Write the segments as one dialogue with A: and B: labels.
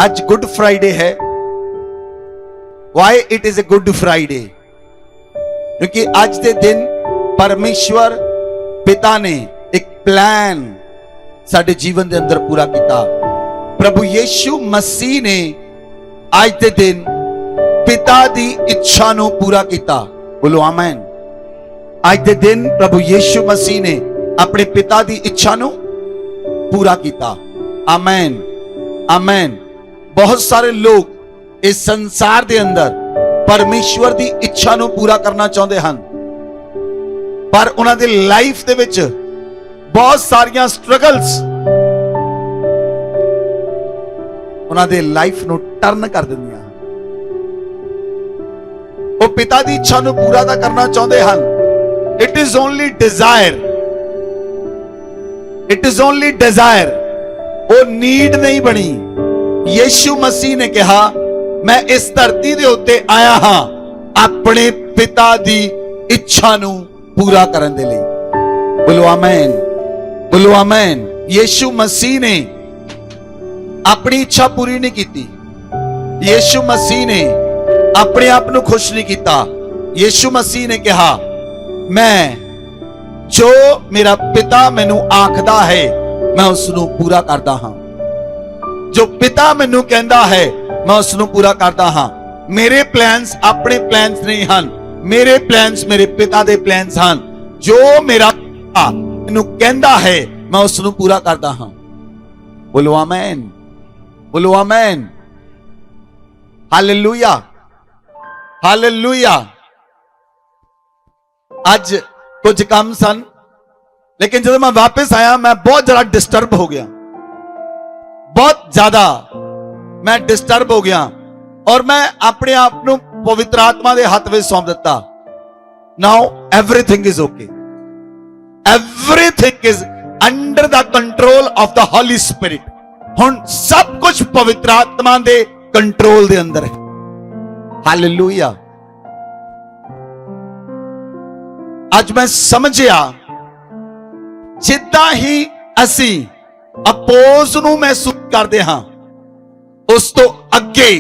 A: आज good Friday है। Why it is a good Friday? क्योंकि आज के दिन परमेश्वर पिता ने एक प्लान साडे जीवन के अंदर पूरा किया। प्रभु यीशु मसीह ने आज के दिन पिता की इच्छा नू पूरा किया। बोलो आमीन। आज के दिन प्रभु यीशु मसीह ने अपने पिता की इच्छा नू पूरा किया। आमीन आमीन। बहुत सारे लोग इस संसार के अंदर परमेश्वर की इच्छा नू पूरा करना चाहते हैं, पर उन्होंने लाइफ दे विच बहुत सारिया स्ट्रगल्स उन्होंने लाइफ नू टर्न कर दिंदियां। वो पिता की इच्छा नू पूरा तो करना चाहते हैं। It is only desire, it is only desire. वो नीड नहीं बनी। यीशु मसीह ने कहा मैं इस धरती के उत्ते आया हां अपने पिता की इच्छा नू पूरा करने दे लई। बोलो आमीन, बोलो आमीन। यीशु मसीह ने अपनी इच्छा पूरी नहीं की। यीशु मसीह ने अपने आप को खुश नहीं किया। यीशु मसीह ने कहा मैं जो मेरा पिता मैनू आखदा है मैं उसनू पूरा करदा हां। जो पिता मैनू कहंदा है मैं उसनू पूरा करदा हां। मेरे प्लान्स अपने प्लान्स नहीं हन, मेरे प्लान्स मेरे पिता दे प्लान्स हन। जो मेरा पिता मैनू कहंदा है मैं उसनू पूरा करदा हां। बोलो आमीन, बोलो आमीन। Hallelujah, hallelujah. आज कुछ काम सन, लेकिन जब मैं वापस आया मैं बहुत ज्यादा डिस्टर्ब हो गया। बहुत ज्यादा मैं डिस्टर्ब हो गया और मैं अपने आप को पवित्र आत्मा के हाथ में सौंप दिता। Now everything is okay, everything is under the control of the Holi spirit. हुण सब कुछ पवित्र आत्मा के कंट्रोल के अंदर है। हालेलुया। आज मैं समझिया जिद्दां ही असी अपोज नू महसूस करते हां, उस तो अगे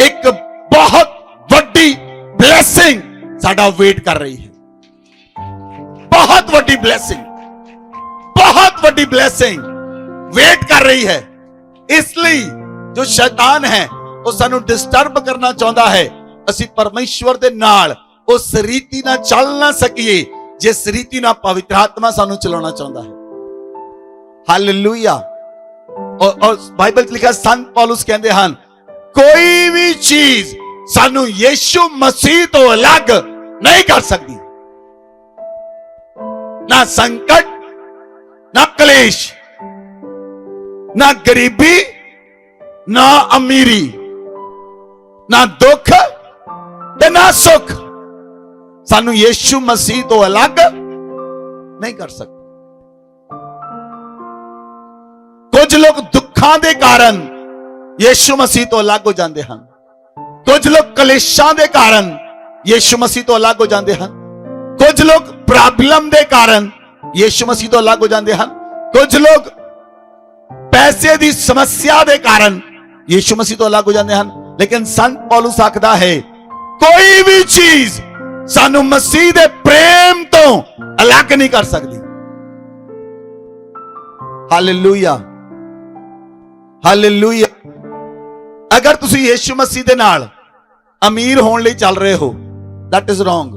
A: एक बहुत वड्डी ब्लेसिंग साडा वेट कर रही है। बहुत वड्डी ब्लेसिंग, बहुत वड्डी ब्लेसिंग वेट कर रही है। इसलिए जो शैतान है वो सानू डिस्टर्ब करना चाहता है। असी परमेश्वर दे नाल उस रीति ना चल ना सकिए जिस रीति ना पवित्र आत्मा सानू चलाना चाहता है। हालेलुया। और बाइबल च लिखा संत पौलुस कहते हैं कोई भी चीज सानू यीशु मसीह तो अलग नहीं कर सकती। ना संकट, ना क्लेश, ना गरीबी, ना अमीरी, ना दुख ते ना सुख सानू यीशु मसीह तो अलग नहीं कर सकते। कुछ लोग दुखों के कारण यीशु मसीह तो अलग हो जाते हैं। कुछ लोग कलेशां के कारण यीशु मसीह तो अलग हो जाते हैं। कुछ लोग प्रॉब्लम के कारण यीशु मसीह तो अलग हो जाते हैं। कुछ लोग पैसे की समस्या के कारण यीशु मसीह तो अलग हो जाते हैं। लेकिन संत पौलुस आखदा है कोई भी चीज सानू मसीह दे प्रेम तो अलग नहीं कर सकती। Hallelujah, hallelujah. अगर तुसी यीशु मसीह दे नाल अमीर होने लिए चल रहे हो, दैट इज रॉन्ग,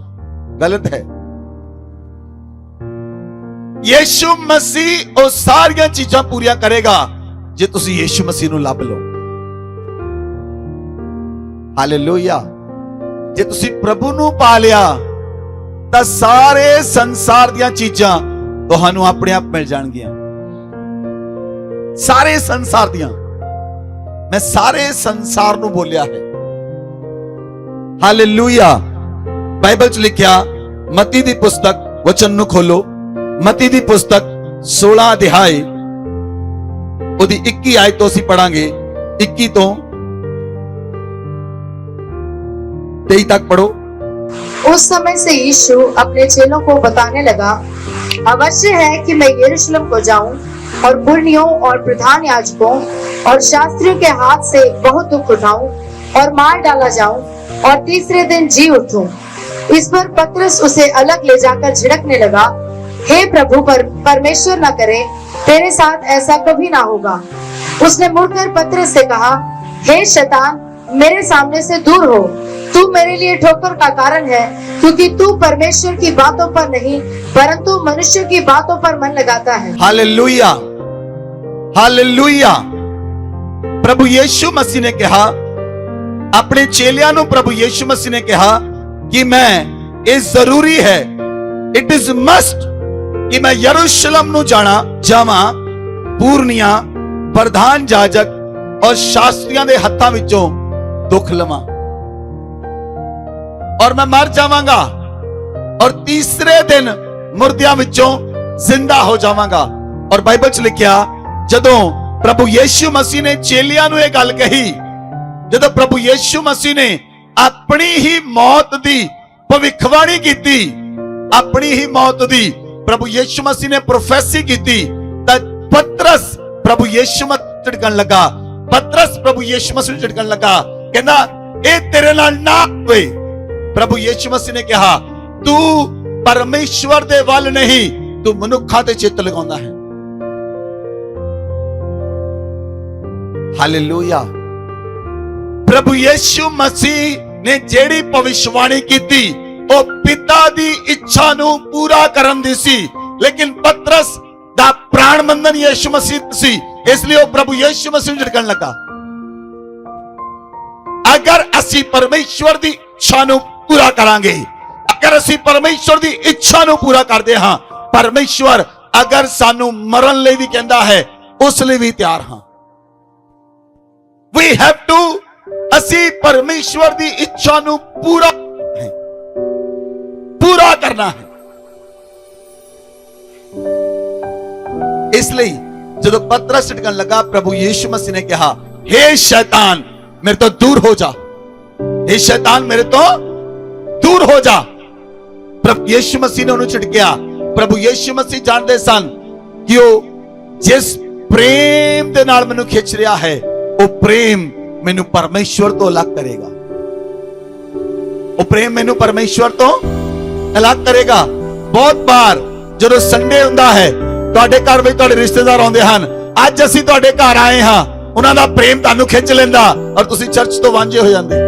A: गलत है। यीशु मसीह वो सारियां चीजां पूरियां करेगा जे तुसी यीशु मसीह नू लभ लो। हालेलुया। जे तुसी प्रभु नू पा लिया तां सारे संसार दियां चीजां तुहानू अपने आप मिल जाणगियां। सारे संसार दियां, मैं सारे संसार नू बोलिया है। हालेलुया। बाइबल च लिखिया मत्ती दी पुस्तक, वचन नू खोलो, मत्ती दी पुस्तक 16 अध्याय ओदी 21 आयत तो असीं पढ़ांगे। 21 तो 23 तक पढ़ो।
B: उस समय से यीशु अपने चेलों को बताने लगा, अवश्य है कि मैं यरूशलेम को जाऊं और पुरनियों और प्रधान याजकों और शास्त्रियों के हाथ से बहुत दुख उठाऊं और मार डाला जाऊं और तीसरे दिन जी उठूं। इस पर पतरस उसे अलग ले जाकर झिड़कने लगा, हे प्रभु, परमेश्वर न करे, तेरे साथ ऐसा कभी ना होगा। उसने मुड़कर पतरस से कहा, हे शैतान, मेरे सामने से दूर हो, तू मेरे लिए ठोकर का कारण है, क्योंकि तू परमेश्वर की बातों पर नहीं परंतु मनुष्य की बातों पर मन लगाता है।
A: Hallelujah, hallelujah. प्रभु यीशु मसीह ने कहा, अपने चेलियां ਨੂੰ प्रभु यीशु मसीह ने कहा कि मैं ये जरूरी है, इट इज मस्ट कि मैं यरूशलेम ਨੂੰ ਜਾਵਾਂ ਪੂਰਨੀਆਂ ਪ੍ਰਧਾਨ ਜਾਜਕ और शास्त्रियों के हत्थों विचों दुख लवां और मैं मर जावांगा और तीसरे दिन मुर्दियां विचों जिंदा हो जावांगा। और बाइबल च लिखिया, जदों प्रभु यीशु मसीह ने चेलियां ਨੂੰ ਇਹ ਗੱਲ कही, जदों प्रभु यीशु मसीह ने अपनी ही मौत दी भविष्यवाणी की, अपनी ही मौत दी प्रभु यीशु मसीह ने प्रोफेसी की, पतरस प्रभु यीशु मसीह झिड़कन लगा, पतरस प्रभु यीशु मसीह झिड़कन लगा, कहना ए तेरे नाल ना होवे। प्रभु यीशु मसीह ने कहा, तू परमेश्वर दे वल नहीं, तू मनुखा ते चित्त लगाउंदा है। हालेलुया। प्रभु यीशु मसीह ने जेड़ी भविष्यवाणी की ਉਹ ਪਿਤਾ ਦੀ ਇੱਛਾ ਨੂੰ ਪੂਰਾ ਕਰਨ ਦੀ ਸੀ, ਲੇਕਿਨ ਪਤਰਸ ਦਾ ਪ੍ਰਾਣ ਬੰਧਨ ਯਿਸੂ ਮਸੀਹ ਸੀ, ਇਸ ਲਈ ਉਹ ਪ੍ਰਭੂ ਯਿਸੂ ਮਸੀਹ ਨੂੰ ਝਿੜਕਣ ਲੱਗਾ। ਅਗਰ ਅਸੀਂ ਪਰਮੇਸ਼ਵਰ ਦੀ ਇੱਛਾ ਨੂੰ ਪੂਰਾ ਕਰਾਂਗੇ, ਅਗਰ ਅਸੀਂ ਪਰਮੇਸ਼ਵਰ ਦੀ ਇੱਛਾ ਨੂੰ ਪੂਰਾ ਕਰਦੇ ਹਾਂ, ਪਰਮੇਸ਼ਵਰ ਅਗਰ ਸਾਨੂੰ ਮਰਨ ਲਈ ਵੀ ਕਹਿੰਦਾ ਹੈ, ਉਸ ਲਈ ਵੀ ਤਿਆਰ ਹਾਂ। We have to, ਅਸੀਂ ਪਰਮੇਸ਼ਵਰ ਦੀ ਇੱਛਾ ਨੂੰ ਪੂਰਾ करना है। इसलिए जब पतरस झिड़कन लगा, प्रभु यीशु मसीह ने कहा, हे शैतान मेरे तो दूर हो जा, हे शैतान मेरे तो दूर हो जा। प्रभु यीशु मसीह ने उन्हें झिड़किया। प्रभु यीशु मसीह जानते सन कि जिस प्रेम दे नाल मैनू खिंच रहा है, वो प्रेम मैनू परमेश्वर तो अलग करेगा, वो प्रेम मैनू परमेश्वर तो अलग करेगा। बहुत बार जो संडे हुंदा है, तुहाडे घर विच तुहाडे रिश्तेदार आउंदे हन, अज असीं तुहाडे घर आए हां, उन्हां दा प्रेम तुहानू खिंच लैंदा और तुसीं चर्च तो वांझे हो जांदे।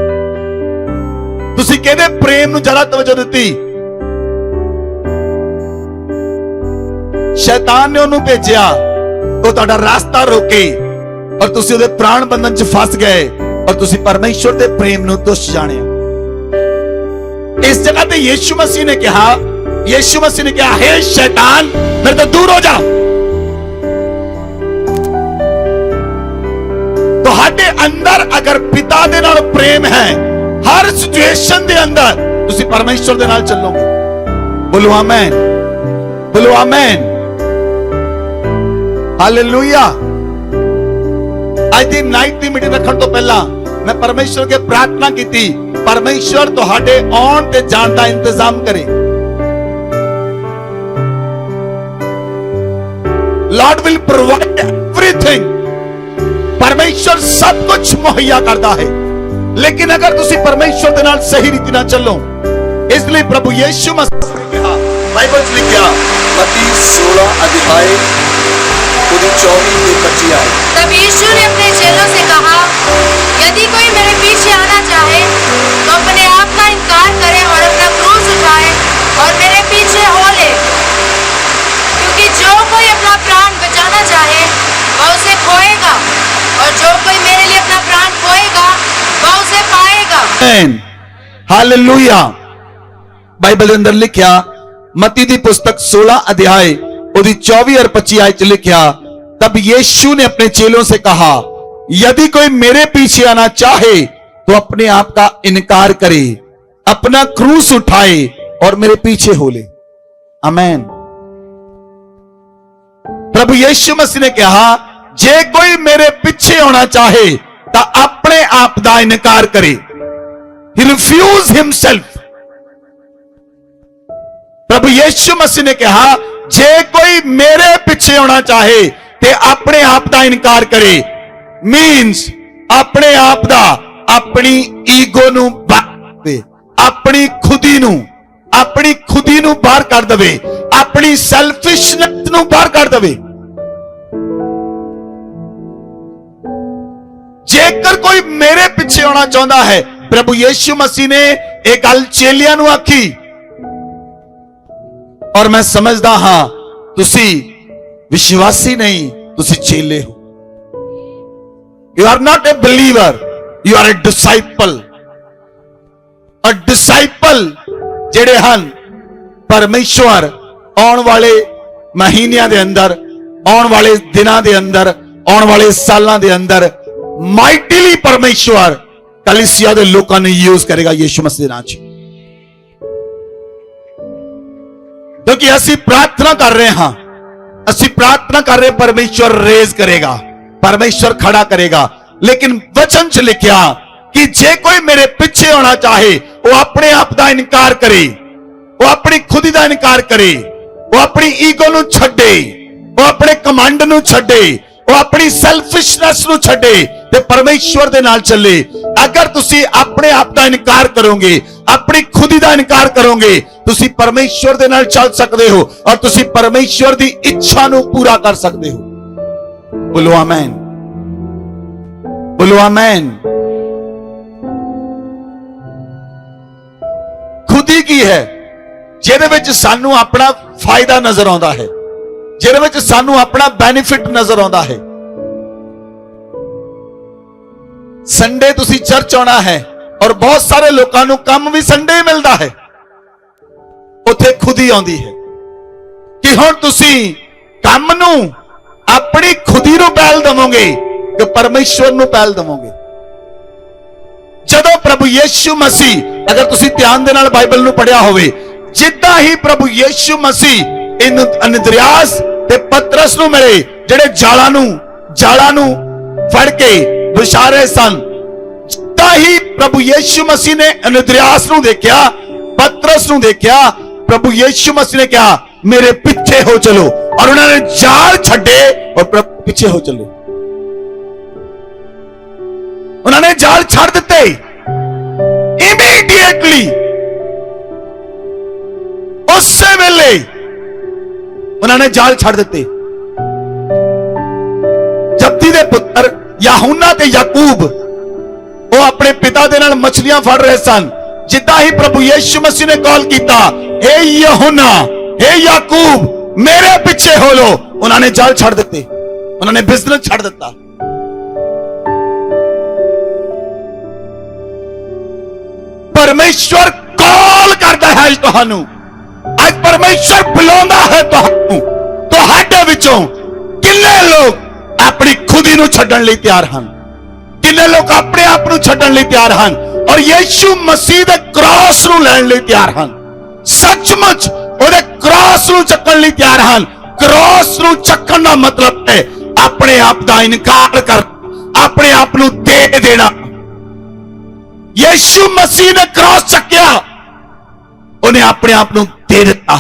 A: तुसीं किहदे प्रेम नूं ज़्यादा तवज्जो दित्ती? शैतान ने उन्होंने भेजिया, तो तुहाडा रास्ता रोके और तुसीं उहदे प्राण बंधन च फस गए और तुसीं परमेश्वर दे प्रेम नूं तुच्छ जाणिया। इस जगह पे यीशु मसीह ने कहा, यीशु मसीह ने कहा, हे शैतान मेरे तो दूर हो जा। तुहाडे अंदर अगर पिता दे नाल प्रेम है, हर सिचुएशन दे अंदर तुसी परमेश्वर दे नाल चलोगे। बोलो आमीन, बोलो आमीन, हालेलुया। आज दी नाइट दी मीटिंग रखण तो पहला मैं परमेश्वर के प्रार्थना की थी, परमेश्वर तुहाडे आउण ते जाण दा इंतजाम करे। Lord will provide everything. परमेश्वर सब कुछ मुहैया करता है, लेकिन अगर तुसी परमेश्वर दे नाल सही रीति नाल चलो, इसलिए प्रभु यीशु मसीह ने कहा, बाइबल च लिखिया मत्ती 16 अध्याय 24-25 आए।
B: तब यीशु ने अपने चेलों से कहा, यदि कोई मेरे पीछे आना चाहे तो अपने आप का इनकार करे और अपना क्रूस उठाए और मेरे पीछे हो ले। क्योंकि जो कोई अपना प्राण बचाना चाहे वह उसे खोएगा, और जो कोई मेरे लिए अपना प्राण खोएगा वह उसे पाएगा।
A: हालेलुया। बाइबल के अंदर लिखिया मत्ती दी पुस्तक 16 अध्याय उदी 24 और 25 आयत लिखिया, तब यीशु ने अपने चेलों से कहा, यदि कोई मेरे पीछे आना चाहे तो अपने आप का इनकार करे, अपना क्रूस उठाए और मेरे पीछे हो ले। आमीन। प्रभु यीशु मसीह ने कहा, जे कोई मेरे पीछे होना चाहे तो अपने आप का इनकार करे। He refused himself। प्रभु यीशु मसीह ने कहा, जे कोई मेरे पीछे होना चाहे ते अपने आप का इनकार करे। मीन्स अपने आप का, अपनी ईगो नू बाहर दे, अपनी खुदी नू बाहर कर दे, अपनी सैल्फिशनेस नू बाहर कर दे। जेकर कोई मेरे पिछे होना चाहता है, प्रभु यीशु मसीह ने एक गल चेलियां नू आखी, और मैं समझदा हां तुसी विश्वासी नहीं, तुसी चेले हो। You are not a believer, you are a disciple. और डिसाइपल जेड़े हन परमेश्वर आने वाले महीनों के अंदर, आने वाले दिनों के अंदर, आने वाले सालों के अंदर माइटिली परमेश्वर कलीसिया के लोगों ने यूज करेगा यीशु मसीह नाम च। क्योंकि असी प्रार्थना कर रहे हां, असी प्रार्थना कर रहे, परमेश्वर रेज करेगा, परमेश्वर खड़ा करेगा। लेकिन वचन च लिखिया कि जे कोई मेरे पीछे होना चाहे, वो अपने आप का इनकार करे, वो अपनी खुदी का इनकार करे, वो अपनी ईगो नू छड्डे, वो अपने कमांड नू छड्डे, वो अपनी सेल्फिशनेस नू छड्डे ते परमेश्वर दे नाल चले। अगर तुसी अपने आप का इनकार करोगे, अपनी खुदी का इनकार करोगे, तुसी परमेश्वर दे नाल चल सकते हो और तुसी परमेश्वर दी इच्छा नू पूरा कर सकते हो। बोलो आमीन, बोलो आमीन। खुदी की है ਜਿਹਦੇ ਵਿੱਚ ਸਾਨੂੰ ਆਪਣਾ ਫਾਇਦਾ ਨਜ਼ਰ ਆਉਂਦਾ ਹੈ, ਜਿਹਦੇ ਵਿੱਚ ਸਾਨੂੰ ਆਪਣਾ ਬੈਨੀਫਿਟ ਨਜ਼ਰ ਆਉਂਦਾ ਹੈ। ਸੰਡੇ ਤੁਸੀਂ ਚਰਚ ਆਉਣਾ ਹੈ ਔਰ ਬਹੁਤ ਸਾਰੇ ਲੋਕਾਂ ਨੂੰ ਕੰਮ ਵੀ ਸੰਡੇ ਹੀ ਮਿਲਦਾ ਹੈ, ਉੱਥੇ ਖੁਦੀ ਆਉਂਦੀ ਹੈ ਕਿ ਹੁਣ ਤੁਸੀਂ ਕੰਮ ਨੂੰ ਆਪਣੀ ਖੁਦੀ ਨੂੰ ਪਹਿਲ ਦੇਵੋਗੇ ਕਿ ਪਰਮੇਸ਼ਵਰ ਨੂੰ ਪਹਿਲ ਦੇਵੋਗੇ। ਜਦੋਂ ਪ੍ਰਭੂ ਯੀਸ਼ੂ ਮਸੀਹ, ਅਗਰ ਤੁਸੀਂ ਧਿਆਨ ਦੇ ਨਾਲ ਬਾਈਬਲ ਨੂੰ ਪੜ੍ਹਿਆ ਹੋਵੇ, ਜਿੱਦਾਂ ਹੀ ਪ੍ਰਭੂ ਯੀਸ਼ੂ ਮਸੀਹ ਅੰਦਰਿਆਸ ਤੇ ਪਤਰਸ ਨੂੰ ਮਿਲੇ, ਜਿਹੜੇ ਜਾਲਾਂ ਨੂੰ ਫੜ ਕੇ ਵਿਛਾਰੇ ਸਨ, ਜਿੱਦਾਂ ਹੀ ਪ੍ਰਭੂ ਯੀਸ਼ੂ ਮਸੀਹ ਨੇ ਅੰਦਰਿਆਸ ਨੂੰ ਦੇਖਿਆ, ਪਤਰਸ ਨੂੰ ਦੇਖਿਆ, ਪ੍ਰਭੂ ਯੀਸ਼ੂ ਮਸੀਹ ਨੇ ਕਿਹਾ ਮੇਰੇ ਪਿੱਛੇ ਹੋ ਚਲੋ, और उन्होंने जाल छड्डे और प्रभु पीछे हो चले। उन्होंने जाल छड़ दिते इमीडिएटली, उस वेले उन्होंने जाल छड़ दिते। जब्दी दे पुत्र यूहन्ना ते याकूब वो अपने पिता दे नाल मछलियां फड़ रहे सन। जिद्दां ही प्रभु यीशु मसीह ने कॉल किया, हे यूहन्ना, हे याकूब, मेरे पीछे हो लो, उन्होंने जाल छड़ दिते, उन्होंने बिजनेस छड़ दिता। परमेश्वर कॉल करता है आज तुहानू, आज परमेश्वर बुलाता है तुहानू। तुहाडे विचों किन्ने लोग अपनी खुदी नू छड्डण लई तैयार हन, किन्ने लोग अपने आप नू छड्डण लई तैयार हन और यीशु मसीह दे क्रॉस नू लैण लई तैयार हन। सचमुच ਉਹਦੇ ਕ੍ਰਾਸ ਨੂੰ ਚੱਕਣ ਲਈ ਤਿਆਰ ਹਨ। ਕ੍ਰਾਸ ਨੂੰ ਚੱਕਣ ਦਾ ਮਤਲਬ ਹੈ ਆਪਣੇ ਆਪ ਦਾ ਇਨਕਾਰ ਕਰ, ਆਪਣੇ ਆਪ ਨੂੰ ਦੇ ਦੇਣਾ। ਯੀਸ਼ੂ ਮਸੀਹ ਨੇ ਕ੍ਰਾਸ ਚੱਕਿਆ, ਉਹਨੇ ਆਪਣੇ ਆਪ ਨੂੰ ਦੇ ਦਿੱਤਾ।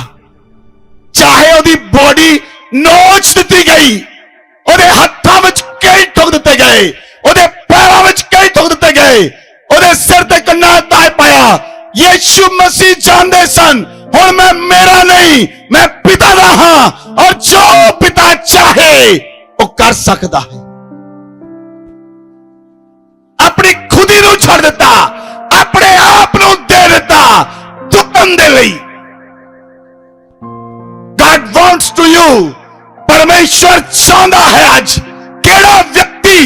A: ਚਾਹੇ ਉਹਦੀ ਬੋਡੀ ਨੋਚ ਦਿੱਤੀ ਗਈ, ਉਹਦੇ ਹੱਥਾਂ ਵਿੱਚ ਕਈ ਠੁਕ ਦਿੱਤੇ ਗਏ, ਉਹਦੇ ਪੈਰਾਂ ਵਿੱਚ ਕਈ ਠੁਕ ਦਿੱਤੇ ਗਏ, ਉਹਦੇ ਸਿਰ ਤੇ ਕੰਨਾਂ ਤਾਜ ਪਾਇਆ। ਯੀਸ਼ੂ ਮਸੀਹ ਜਾਣਦੇ ਸਨ और मैं मेरा नहीं, मैं पिता दा हां और जो पिता चाहे वो कर सकता है। अपनी खुदी नू छड़ दिता, अपने आप नू दे दिता तुम दे लई। God wants to you, परमेश्वर चाहता है आज केड़ा व्यक्ति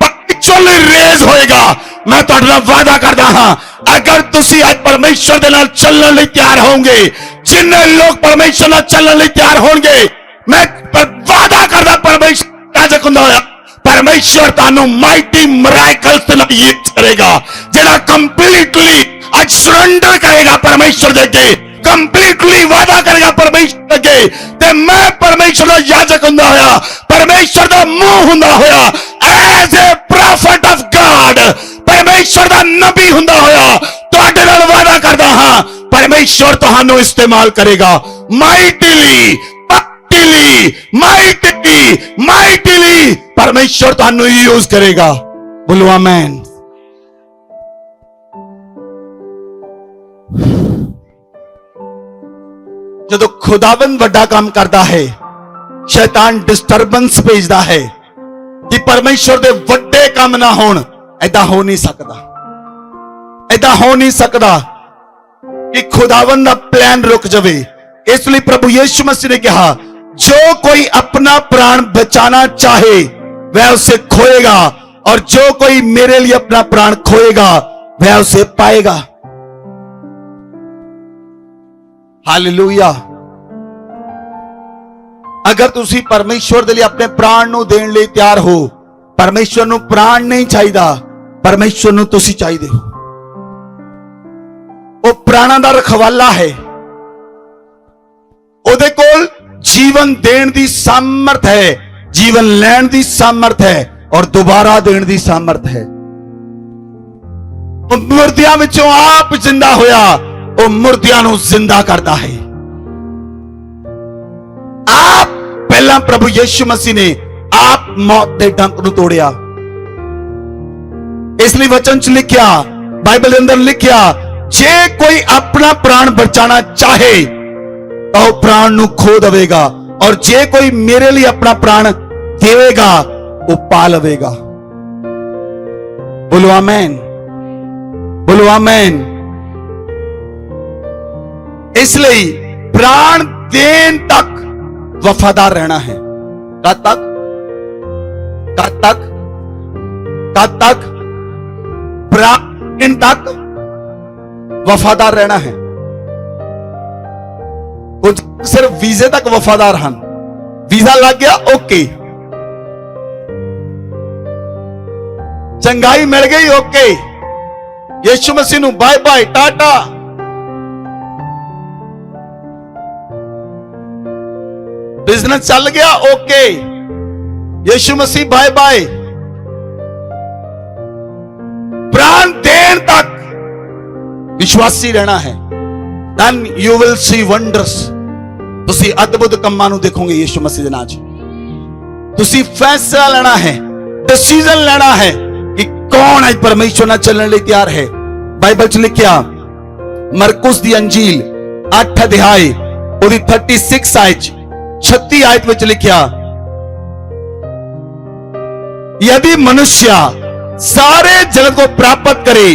A: परमेश्वर रेज होएगा। मैं तुहाडे नाल वादा करदा हां, अगर तुसी आज परमेश्वर दे नाल चलने लई तैयार होंगे, जिन्ने लोग परमेश्वर नाल चलने लई तैयार होंगे, मैं वादा करदा परमेश्वर राजक हुंदा होया परमेश्वर तानू माइटी मिरेकल्स नाल यूज करेगा, जेड़ा कंप्लीटली आज सरेंडर करेगा परमेश्वर दे अगे, कंप्लीटली वादा करेगा परमेश्वर अगे। ते मैं परमेश्वर दा याजक हुंदा होया, परमेश्वर दा मुंह हुंदा होया, as a prophet of God, परमेश्वर दा नबी हुंदा होया, तुहाडे नाल वादा करदा हां परमेश्वर तुहानू इस्तेमाल करेगा माइटिली, माइटिली परमेश्वर ਤੁਹਾਨੂੰ यूज करेगा। बोलो आमेन। ਜਦੋਂ ਖੁਦਾਵੰਦ ਵੱਡਾ ਕੰਮ ਕਰਦਾ ਹੈ, ਸ਼ੈਤਾਨ ਡਿਸਟਰਬੈਂਸ ਭੇਜਦਾ ਹੈ ਕਿ ਪਰਮੇਸ਼ਵਰ ਦੇ ਵੱਡੇ ਕੰਮ ਨਾ ਹੋਣ। ਐਦਾਂ ਹੋ ਨਹੀਂ ਸਕਦਾ, ਐਦਾਂ ਹੋ ਨਹੀਂ ਸਕਦਾ ਕਿ ਖੁਦਾਵੰਦ ਦਾ ਪਲਾਨ ਰੁਕ ਜਾਵੇ। ਇਸ ਲਈ ਪ੍ਰਭੂ ਯीशु मसीह ने कहा, जो कोई अपना प्राण बचाना चाहे वह उसे खोएगा, और जो कोई मेरे लिए अपना प्राण खोएगा वह उसे पाएगा। हालेलुया। अगर तुसी परमेश्वर दे लिए अपने प्राण नूं देण लई तैयार हो, परमेश्वर नूं प्राण नहीं चाहिदा, परमेश्वर नूं तुसी चाहिदे हो। वो प्राणां दा रखवाला है, ਉਹਦੇ ਕੋਲ ਜੀਵਨ ਦੇਣ ਦੀ ਸਾਮਰਥ ਹੈ, ਜੀਵਨ ਲੈਣ ਦੀ ਸਾਮਰਥ ਹੈ, ਔਰ ਦੁਬਾਰਾ ਦੇਣ ਦੀ ਸਾਮਰਥ ਹੈ। ਉਹ ਮੁਰਦਿਆਂ ਵਿੱਚੋਂ ਆਪ ਜ਼ਿੰਦਾ ਹੋਇਆ, ਉਹ ਮੁਰਦਿਆਂ ਨੂੰ ਜ਼ਿੰਦਾ ਕਰਦਾ ਹੈ। ਆਪ ਪਹਿਲਾਂ ਪ੍ਰਭੂ ਯीशु ਮਸੀਹ ਨੇ ਆਪ ਮੌਤ ਦੇ ਡੰਕ ਨੂੰ ਤੋੜਿਆ। ਇਸ ਲਈ ਵਚਨ ਚ ਲਿਖਿਆ, ਬਾਈਬਲ ਦੇ ਅੰਦਰ ਲਿਖਿਆ, ਜੇ ਕੋਈ ਆਪਣਾ ਪ੍ਰਾਣ ਬਚਾਣਾ ਚਾਹੇ ਉਹ प्राण ਨੂੰ खो देगा, और जे कोई मेरे लिए अपना प्राण देवेगा वो पा लवेगा। बोलो आमेन, बोलो आमेन। इसलिए प्राण देन तक वफादार रहना है। कब तक? कब तक? कब तक? प्राण देन तक वफादार रहना है। कुछ सिर्फ वीजे तक वफादार हैं, वीजा लग गया ओके, चंगाई मिल गई ओके, यीशु मसीह नूं बाय बाय टाटा। बिजनेस चल गया ओके, यीशु मसीह बाय बाय। प्राण देन तक विश्वासी रहना है। Then you will see wonders। ਤੁਸੀਂ ਅਦਭੁਤ ਕੰਮਾਂ ਨੂੰ ਦੇਖੋਗੇ ਯीशु ਮਸੀਹ ਦੇ ਨਾਮ 'ਚ। ਤੁਸੀਂ ਫੈਸਲਾ ਲੈਣਾ ਹੈ, ਡਿਸੀਜਨ ਲੈਣਾ ਹੈ ਕਿ ਕੌਣ ਅੱਜ ਪਰਮੇਸ਼ਵਰ ਨਾਲ ਚੱਲਣ ਲਈ ਤਿਆਰ ਹੈ। ਬਾਈਬਲ 'ਚ ਲਿਖਿਆ, ਮਰਕੁਸ ਦੀ ਅੰਜੀਲ 8 ਅਧਿਆਇ ਉਹਦੀ 36 ਆਇਤ 36 ਆਇਤ ਵਿੱਚ ਲਿਖਿਆ, यदि मनुष्य सारे जगत को प्राप्त करे,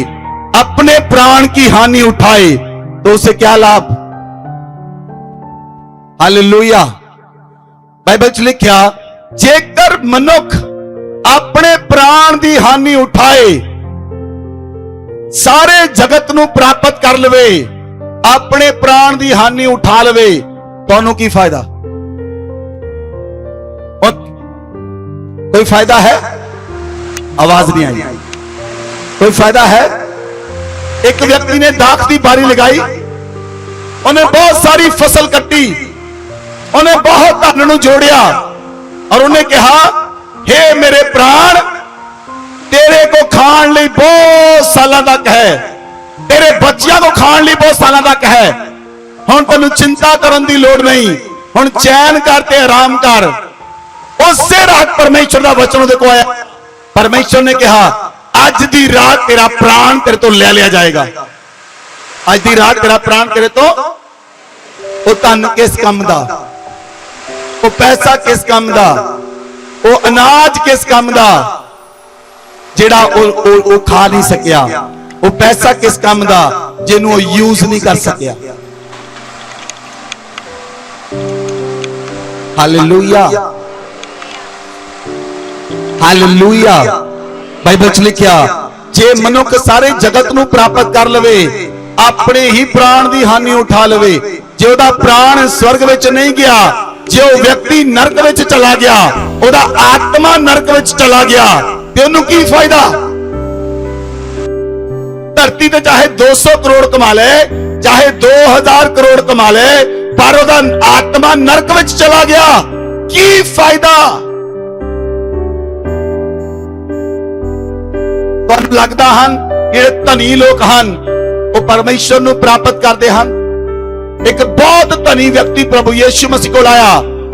A: अपने प्राण की हानि उठाए तो उसे क्या लाभ। हालेलुया। बाइबल च लिखिया, जेकर मनुख अपने प्राण की हानि उठाए, सारे जगत नूं प्राप्त कर लवे, अपने प्राण की हानि उठा लवे, तो की फायदा? कोई फायदा है? आवाज नहीं आई। कोई फायदा है? एक व्यक्ति ने दाख की बारी लगाई, उन्हें बहुत सारी फसल कट्टी, उन्हें बहुत धन नूं जोड़िया, और उन्हें कहा, हे मेरे प्राण, तेरे को खाण लई बहुत सालों तक है, तेरे बच्चियां को खाण लई बहुत सालों तक है, हुण तैनूं चिंता करन दी लोड़ नहीं, हुण चैन कर ते आराम कर। उसे रात परमेश्वर का वचन देखो आया, परमेश्वर ने कहा, अज दी रात तेरा प्राण तेरे तो ले लिया जाएगा। अज दी रात तेरा प्राण तेरे तो, वो धन किस काम दा, वो पैसा किस काम दा, वो अनाज किस काम दा जेड़ा वो खा नहीं सकिया, वो पैसा किस काम दा जिन्हों यूज नहीं कर सकिया। Hallelujah, hallelujah. बाइबल च लिखिया, जे मनुख सारे जगत नूं प्राप्त कर लवे, अपने ही प्राण की हानि उठा लवे, जे ओदा प्राण स्वर्ग विच नहीं गया, जे वो व्यक्ति नरक विच चला गया, ओदा आत्मा नरक विच चला गया, ते ओनू की फायदा? धरती ते चाहे 200 करोड़ कमा ले, चाहे 2000 करोड़ कमा ले, पर ओदा आत्मा नरक विच चला गया, की फायदा? ਤੁਹਾਨੂੰ ਲੱਗਦਾ ਹਨ ਜਿਹੜੇ ਧਨੀ ਲੋਕ ਹਨ ਉਹ ਪਰਮੇਸ਼ਰ ਨੂੰ ਪ੍ਰਾਪਤ ਕਰਦੇ ਹਨ। ਇੱਕ ਬਹੁਤ ਧਨੀ ਵਿਅਕਤੀ ਪ੍ਰਭੂ ਯीशु ਮਸੀਹ ਕੋਲ ਆਇਆ,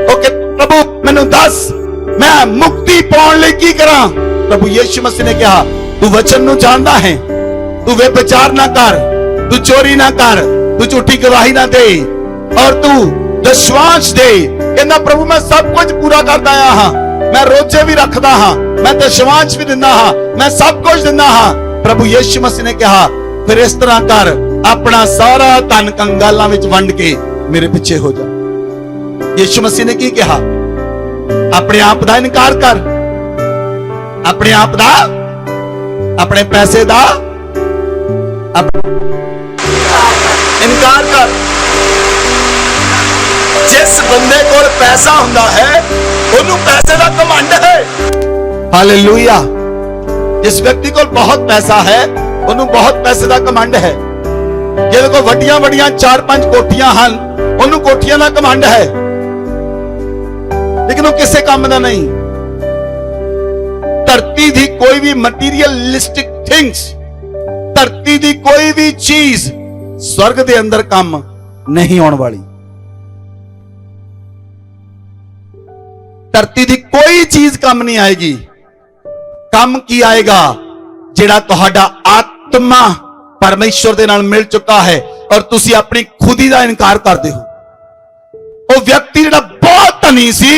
A: ਉਹ ਕਿ ਪ੍ਰਭੂ ਮੈਨੂੰ ਦੱਸ मैं मुक्ति पाने ਲਈ ਕੀ ਕਰਾਂ। प्रभु यीशु मसीह ने कहा तू वचन ਨੂੰ ਜਾਣਦਾ है, तू व्यभिचार ना कर, तू चोरी ना कर, तू झूठी गवाही ना दे और तू दशवांश दे। कहना प्रभु मैं सब कुछ पूरा करता आया हाँ, मैं रोजे भी रखदा हाँ, मैं दशवांश भी दिंदा हाँ, मैं सब कुछ दिंदा हाँ। प्रभु यीशु मसीह ने कहा फिर इस तरह कर, अपना सारा धन कंगालां विच वंड के मेरे पीछे हो जा। यीशु मसीह ने की कहा अपने आप का इनकार कर, अपने आप का, अपने पैसे का इनकार कर। जिस बंदे को पैसा हुंदा है उन्होंने पैसे का घमंड है। हालेलुया। जिस व्यक्ति को बहुत पैसा है उन्होंने बहुत पैसे का घमंड है। जिहदे कोल वड्डियां वड्डियां 4-5 कोठियां हैं उन्होंने कोठियां का घमंड है, लेकिन वो किसी काम का नहीं। धरती की कोई भी मटीरियलिस्टिक थिंग्स, धरती की कोई भी चीज स्वर्ग के अंदर काम नहीं आने वाली। धरती की कोई चीज काम नहीं आएगी। काम की आएगा जिहड़ा तुहाडा आत्मा परमेश्वर दे नाल मिल चुका है और तुसी अपनी खुदी का इनकार करते हो। वो व्यक्ति जिहड़ा बहुत धनी सी,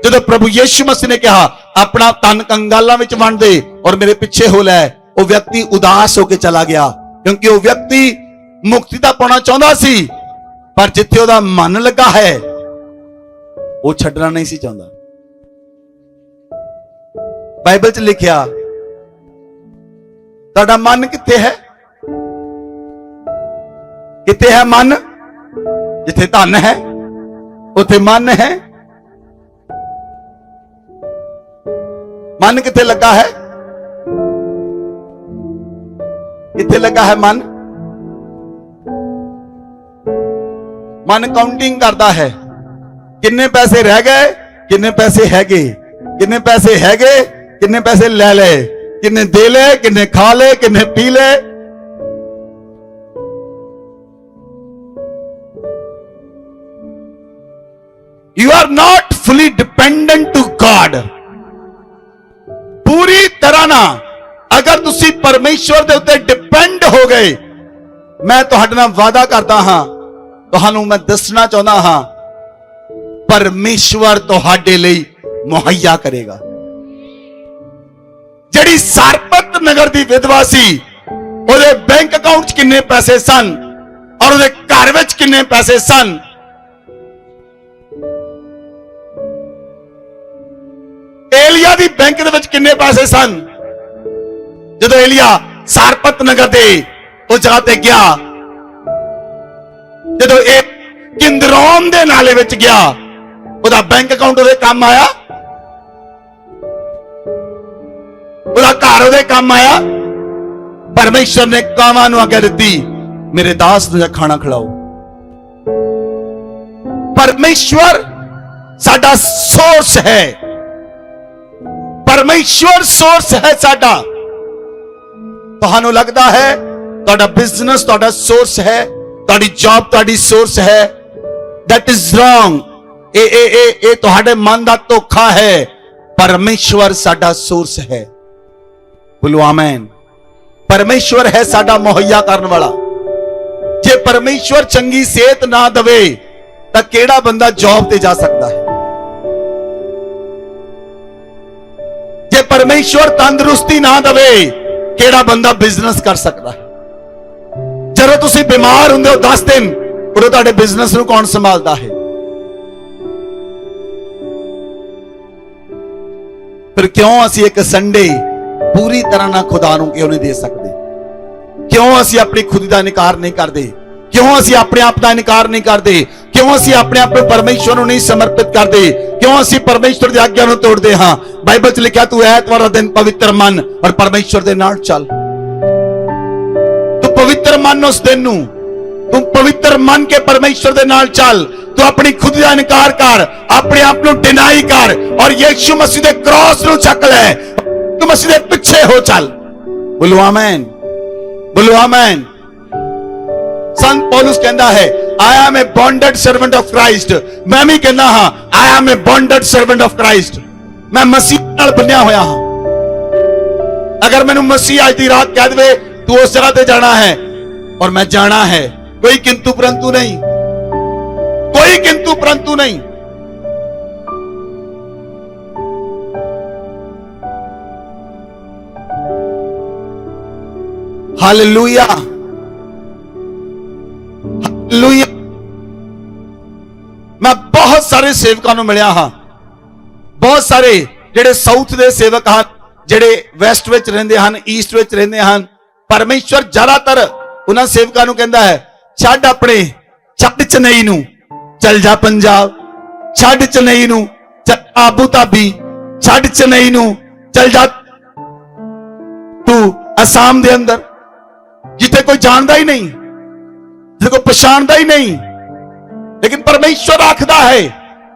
A: जब प्रभु यीशु मसीह ने कहा अपना धन कंगालां विच वंड दे और मेरे पीछे हो ले, वो व्यक्ति उदास होकर चला गया, क्योंकि वो व्यक्ति मुक्ति दा पाना चाहता सी, पर जिथे उहदा मन लगा है वो छड्डना नहीं सी चाहता। बाइबल च लिखिया तुहाडा मन किथे है? किथे है मन? जिथे धन है उथे मन है। मन किथे लगा है? किथे लगा है मन? मन काउंटिंग करता है, किन्ने पैसे रह गए, किन्ने पैसे हैगे, किन्ने पैसे हैगे, किन्ने पैसे ले ले, किन्ने दे ले, किन्ने खा ले, किन्ने पी ले। You are not fully dependent to God। पूरी तरह ना अगर तुसी परमेश्वर दे उत्ते डिपेंड हो गए, मैं तुहाडे नाल वादा करता हां, तुहानू मैं दसना चाहता हां, परमेश्वर तुहाडे लई मुहैया करेगा। जिहड़ी सारपत नगर दी विधवा सी, ओदे बैंक अकाउंट च किन्ने पैसे सन और ओदे घर विच किन्ने पैसे सन। एलिया दी बैंक दे विच किन्ने पैसे सन। जदों एलिया सारपत नगर दे उस जगह ते गया, जदों एक किंदरोन दे नाले विच गया, उहदा बैंक अकाउंट उहदे काम आया, उहदा घर उहदे काम आया। परमेश्वर ने कावां नूं आग्या दित्ती मेरे दास नूं खाना खिलाओ। परमेश्वर साडा सोर्स है, परमेश्वर सोर्स है साडा। तुहानू लगता है तुहाडा बिजनेस तुहाडा सोर्स है, तुहाडी जॉब तुहाडी सोर्स है, दैट इज रॉन्ग। ए तुहाडे मन दा धोखा है। परमेश्वर साडा सोर्स है। बोलो आमीन। परमेश्वर है साडा मुहैया करने वाला। जे परमेश्वर चंगी सेहत ना दवे तां केड़ा बंदा जॉब ते जा सकता है? जे परमेश्वर तंदुरुस्ती ना दवे केड़ा बंदा बिजनेस कर सकता है? जदों तुसी बीमार हुंदे हो 10 दिन, उदों तुहाडे बिजनेस नूं कौन संभालदा है? फिर क्यों असी एक संडे पूरी तरह ना खुदा नूं क्यों नहीं दे सकते? क्यों असी अपनी खुद का इनकार नहीं करते? क्यों असी अपने आप का इनकार नहीं करते? क्यों असी अपने आप को परमेश्वर को नहीं समर्पित करते? क्यों असी परमेश्वर की आज्ञा को तोड़ते? हाँ, बाइबल च लिखा तू ऐतवार दिन पवित्र मन और परमेश्वर के नाल चल। तू पवित्र मन उस दिन नूं, तू पवित्र मन के परमेश्वर के नाल चल। तू अपनी खुद का इनकार कर, अपने आप को डिनाई कर और यीशु मसीह के क्रॉस को चक ले। तू मसीह के पीछे हो चल। बोलो आमीन, बोलो आमीन। संत पौलुस कहता है I am a bonded servant of Christ. मैं भी कहना हाँ, I am a bonded servant of Christ. मैं मसीह नाल बन्निया होया हाँ। अगर मैनू मसीह आज दी रात कह दे तू उस जगह ते जाना है और मैं जाना है, कोई किंतु परंतु नहीं, कोई किंतु परंतु नहीं। Hallelujah, hallelujah. मैं बहुत सारे सेवकां नूं मिलिया हां, बहुत सारे ਜਿਹੜੇ ਸਾਊਥ ਦੇ ਸੇਵਕ ਹਨ, ਜਿਹੜੇ ਵੈਸਟ ਵਿੱਚ ਰਹਿੰਦੇ ਹਨ, ਈਸਟ ਵਿੱਚ ਰਹਿੰਦੇ ਹਨ। ਪਰਮੇਸ਼ਵਰ ਜ਼ਿਆਦਾਤਰ ਉਹਨਾਂ ਸੇਵਕਾਂ ਨੂੰ ਕਹਿੰਦਾ ਹੈ, ਛੱਡ ਆਪਣੇ, ਛੱਡ ਚੇਨਈ ਨੂੰ ਚੱਲ ਜਾ ਪੰਜਾਬ, ਛੱਡ ਚੇਨਈ ਨੂੰ ਆਬੂ ਧਾਬੀ, ਛੱਡ ਚੇਨਈ ਨੂੰ ਚੱਲ ਜਾ ਤੂੰ ਅਸਾਮ ਦੇ ਅੰਦਰ, ਜਿੱਥੇ ਕੋਈ ਜਾਣਦਾ ਹੀ ਨਹੀਂ, ਜਿੱਥੇ ਕੋਈ ਪਛਾਣਦਾ ਹੀ ਨਹੀਂ। ਲੇਕਿਨ ਪਰਮੇਸ਼ਵਰ ਆਖਦਾ ਹੈ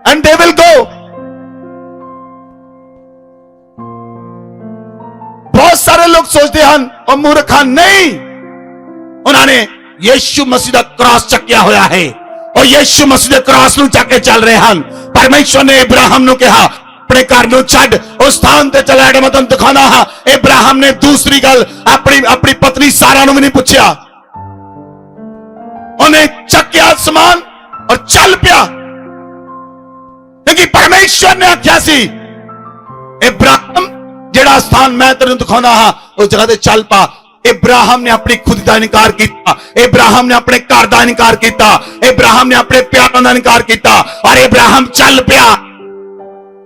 A: ਐਂਡ ਦੇ ਵਿਲ ਗੋ। बहुत सारे लोग सोचते हैं और मूर्खा नहीं, उन्होंने यीशु मसीह का क्रॉस चक्या होया है और यीशु मसीह के क्रॉस ਨੂੰ ਚੱਕ ਕੇ ਚੱਲ ਰਹੇ ਹਨ। परमेश्वर ने इब्राहिम ਨੂੰ ਕਿਹਾ ਆਪਣੇ ਘਰ ਨੂੰ ਛੱਡ ਉਸ ਸਥਾਨ ਤੇ ਚਲਾ ਜਾ, ਮੈਂ ਤੁਹਾਨੂੰ ਦਿਖਾਣਾ ਹਾਂ। इब्राहिम ने दूसरी गल अपनी पत्नी सारा ਨੂੰ ਵੀ ਨਹੀਂ ਪੁੱਛਿਆ, ਉਹਨੇ ਚੱਕਿਆ ਸਮਾਨ और चल ਪਿਆ, क्योंकि परमेश्वर ने आख्या सी इब्राहिम ਜਿਹੜਾ ਸਥਾਨ ਮੈਂ ਤੈਨੂੰ ਦਿਖਾਉਣਾ ਹਾਂ ਉਸ ਜਗ੍ਹਾ ਤੇ ਚੱਲ ਪਾ। इब्राहिम ने अपनी खुद का इनकार किया, इब्राहिम ने अपने घर का इनकार किया, इब्राहिम ने अपने प्यारों का इनकार किया और इब्राहिम चल पिया।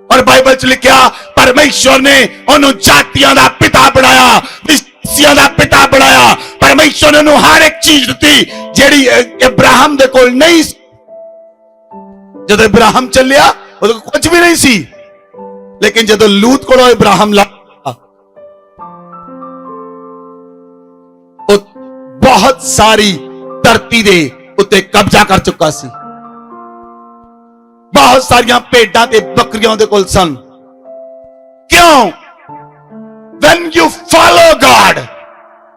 A: और बाइबल च लिखा परमेश्वर ने उन्होंने जातियों का पिता बनाया, विश्वासियों का पिता बनाया। परमेश्वर ने उन्होंने हर एक चीज दी जेड़ी इब्राहिम दे कोल नहीं। जब इब्राहिम चलिया उदों कुछ भी नहीं सी, लेकिन जब लूत को इब्राहिम ला बहुत सारी धरती दे उत्ते कब्जा कर चुका सी। बहुत सारियां भेडां ते बकरियां दे कोल सन। क्यों? When you follow God,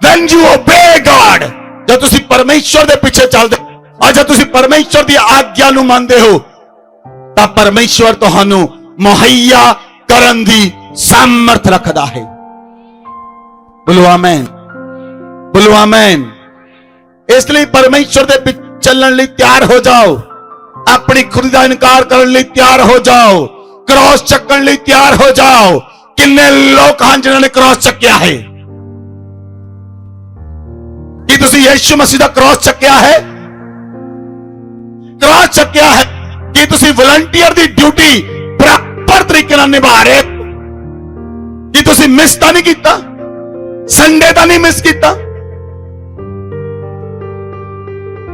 A: when you obey God, जब तुसी परमेश्वर दे पीछे चलदे और जब तुसी परमेश्वर दी आज्ञा नूं मनदे हो तां परमेश्वर तुहानू मुहैया करन दी सामर्थ रखदा है। बोलो आमीन, बोलो आमीन। इसलिए परमेश्वर दे चलने लिए तैयार हो जाओ, अपनी खुद का इनकार करने लिए तैयार हो जाओ, क्रॉस चकने लिए तैयार हो जाओ। किन्ने लोग हैं जिन्होंने क्रॉस चक्या है? कि तुसी यीशु मसीह का क्रॉस चक्या है? क्रॉस चक्या है कि तुसी वॉलंटियर दी ड्यूटी प्रॉपर तरीके नाल निभा रहे? कि तुसी मिस तां नहीं कीता, संडे तां नहीं मिस कीता?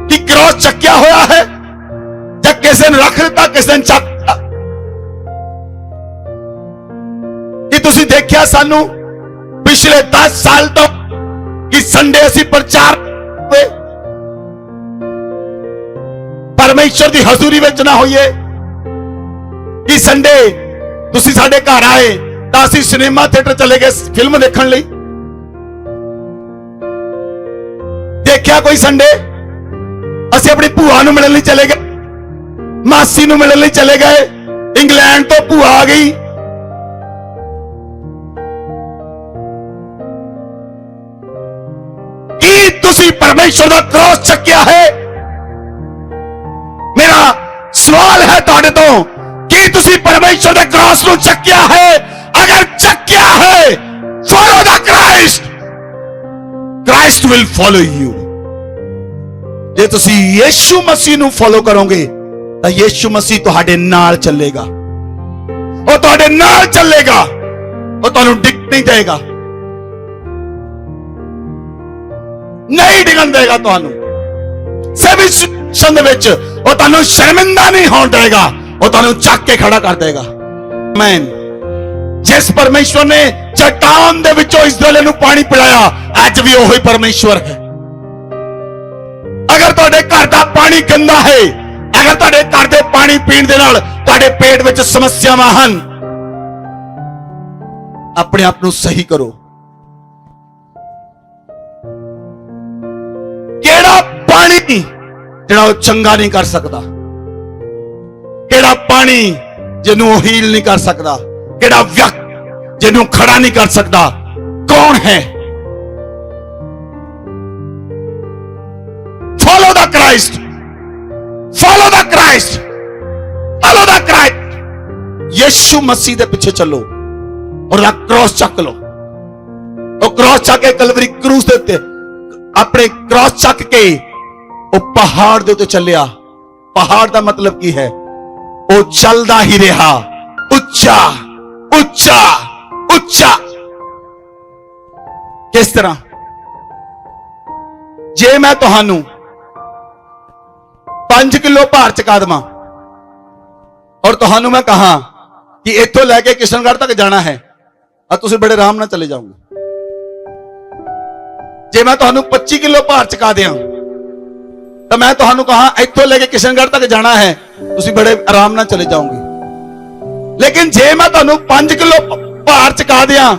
A: कि क्रॉस चक्या होया है या किसी ने रख दिता, किसी ने चक दिता? कि तुसी देखिया सानू पिछले 10 साल तो कि संडे असी प्रचार परमेश्वर की हजूरी विच ना होइए, कि संडे तुसी साडे घर आए तां असी सिनेमा थिएटर चले गए फिल्म देखने लई? देखिया कोई संडे असी अपनी भूआ नूं मिलण लई चले गए, मासी नूं मिलण लई चले गए, इंग्लैंड तो भूआ आ गई? की तुसी परमेश्वर का क्रॉस चक्या है? मेरा सवाल है तुहाडे तो, की तुसी परमेश्वर के क्रॉस नूं चक्या है? अगर चक्या है, follow the Christ, Christ will follow you. जे तुसी यीशु मसीह नूं फॉलो करोगे तो यीशु मसीह तुहाडे नाल चलेगा, और तुहाडे नाल चलेगा, और तुहानू डिग नहीं देगा, नहीं डिगन देगा तुहानू सभी सिचुएशन दे विच, और तुहानू शर्मिंदा नहीं होण देगा, और तुहानू चक के खड़ा कर देगा। आमीन। जिस परमेश्वर ने चट्टान दे विचों इस्राएल नूं पानी पिलाया, अज भी ओही परमेश्वर है। अगर तुहाडे घर दा पानी गंदा है, अगर तुहाडे घर दे पानी पीण दे नाल तुहाडे पेट विच समस्यावां हन, अपने आप नूं सही करो। केड़ा पानी ਜਿਹੜਾ ਉਹ ਚੰਗਾ ਨਹੀਂ ਕਰ ਸਕਦਾ? ਕਿਹੜਾ ਪਾਣੀ ਜਿਹਨੂੰ ਉਹ ਹੀਲ ਨਹੀਂ ਕਰ ਸਕਦਾ? ਕਿਹੜਾ ਵਿਅਕਤੀ ਜਿਹਨੂੰ ਖੜਾ ਨਹੀਂ ਕਰ ਸਕਦਾ? ਕੌਣ ਹੈ? ਫੋਲੋ ਦਾ ਕ੍ਰਾਈਸਟ, ਫੋਲੋ ਦਾ ਕ੍ਰਾਈਸਟ, ਫੋਲੋ ਦਾ ਕ੍ਰਾਈਸਟ। ਯਿਸੂ ਮਸੀਹ ਦੇ ਪਿੱਛੇ ਚੱਲੋ ਔਰ ਉਹਦਾ ਕ੍ਰੋਸ ਚੱਕ ਲਓ। ਉਹ ਕ੍ਰੋਸ ਚੱਕ ਕੇ ਕਲਵਰੀ ਕਰੂਸ ਦੇ ਉੱਤੇ ਆਪਣੇ ਕ੍ਰੋਸ ਚੱਕ ਕੇ ਉਹ ਪਹਾੜ ਦੇ ਉੱਤੇ ਚੱਲਿਆ। ਪਹਾੜ ਦਾ ਮਤਲਬ ਕੀ ਹੈ? ਉਹ ਚੱਲਦਾ ਹੀ ਰਿਹਾ, ਉੱਚਾ ਉੱਚਾ ਉੱਚਾ। ਕਿਸ ਤਰ੍ਹਾਂ? ਜੇ ਮੈਂ ਤੁਹਾਨੂੰ 5 ਕਿਲੋ ਭਾਰ ਚੁਕਾ ਦੇਵਾਂ ਔਰ ਤੁਹਾਨੂੰ ਮੈਂ ਕਹਾਂ ਕਿ ਇੱਥੋਂ ਲੈ ਕੇ ਕਿਸ਼ਨਗੜ੍ਹ ਤੱਕ ਜਾਣਾ ਹੈ, ਆ ਤੁਸੀਂ ਬੜੇ ਆਰਾਮ ਨਾਲ ਚਲੇ ਜਾਓਗੇ। ਜੇ ਮੈਂ ਤੁਹਾਨੂੰ 25 ਕਿਲੋ ਭਾਰ ਚੁਕਾ ਦਿਆਂ ਤਾਂ ਮੈਂ ਤੁਹਾਨੂੰ ਕਹਾਂ ਇੱਥੋਂ ਲੈ ਕੇ ਕਿਸ਼ਨਗੜ੍ਹ ਤੱਕ ਜਾਣਾ ਹੈ, ਤੁਸੀਂ ਬੜੇ ਆਰਾਮ ਨਾਲ ਚਲੇ ਜਾਓਗੇ। ਲੇਕਿਨ ਜੇ ਮੈਂ ਤੁਹਾਨੂੰ 5 ਕਿਲੋ ਭਾਰ ਚੁਕਾ ਦਿਆਂ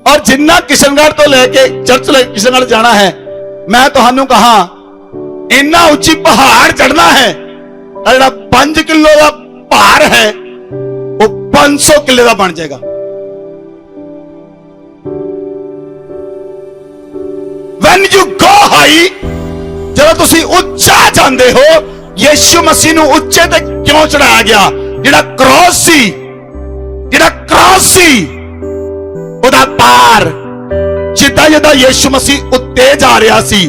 A: ਔਰ ਜਿੰਨਾ ਕਿਸ਼ਨਗੜ੍ਹ ਤੋਂ ਲੈ ਕੇ ਚਰਚ ਲੈ ਕਿਸ਼ਨਗੜ੍ਹ ਜਾਣਾ ਹੈ, ਮੈਂ ਤੁਹਾਨੂੰ ਕਹਾਂ ਇੰਨਾ ਉੱਚੀ ਪਹਾੜ ਚੜਨਾ ਹੈ, ਜਿਹੜਾ 5 ਕਿਲੋ ਦਾ ਭਾਰ ਹੈ ਉਹ 500 ਕਿਲੋ ਦਾ ਬਣ ਜਾਏਗਾ। When you go high, ਜਦੋਂ ਤੁਸੀਂ ਉੱਚਾ ਜਾਂਦੇ ਹੋ, ਯਿਸੂ ਮਸੀਹ ਨੂੰ ਉੱਚੇ ਤੇ ਕਿਉਂ ਚੜਾਇਆ ਗਿਆ? ਜਿਹੜਾ ਕ੍ਰੋਸ ਸੀ, ਜਿਹੜਾ ਕ੍ਰੋਸ ਸੀ, ਉਹਦਾ ਭਾਰ ਜਿੱਦਾਂ ਜਿੱਦਾਂ ਯਿਸੂ ਮਸੀਹ ਉੱਤੇ ਜਾ ਰਿਹਾ ਸੀ,